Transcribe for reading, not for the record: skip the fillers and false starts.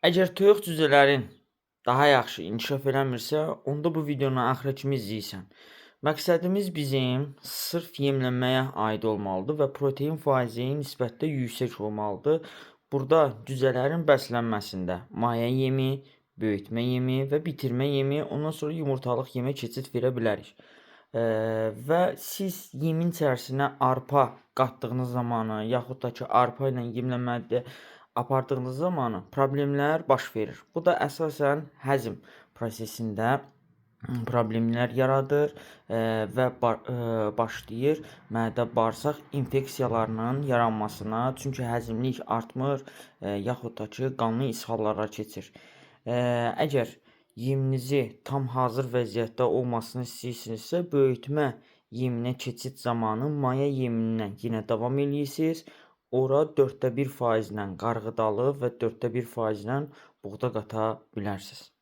Əgər toyuq cücələrin daha yaxşı inkişaf eləmirsə, onda bu videonu axıra kimi izləyirsən. Məqsədimiz bizim sırf yemləməyə aid olmalıdır və protein faizi nisbətdə yüksək olmalıdır. Burada cücələrin bəslənməsində mayə yemi, böyütmə yemi və bitirmə yemi, ondan sonra yumurtalıq yemə keçid verə bilərik. Və siz yemin içərisinə arpa qatdığınız zamanı, yaxud da ki, arpa ilə yemləmədə apardığınız zamanı problemlər baş verir. Bu da əsasən həzm prosesində problemlər yaradır və başlayır mədə-bağırsaq infeksiyalarının yaranmasına. Çünki həzmlik artmır, yaxud da ki, qanlı ishallara keçir. Əgər yeminizi tam hazır vəziyyətdə olmasını istəyirsinizsə, böyütmə yeminə keçid zamanı maya yemindən yenə davam eləyirsiniz. Ora 1/4% ilə qarğıdalı və 1/4% ilə buğda qata bilərsiniz.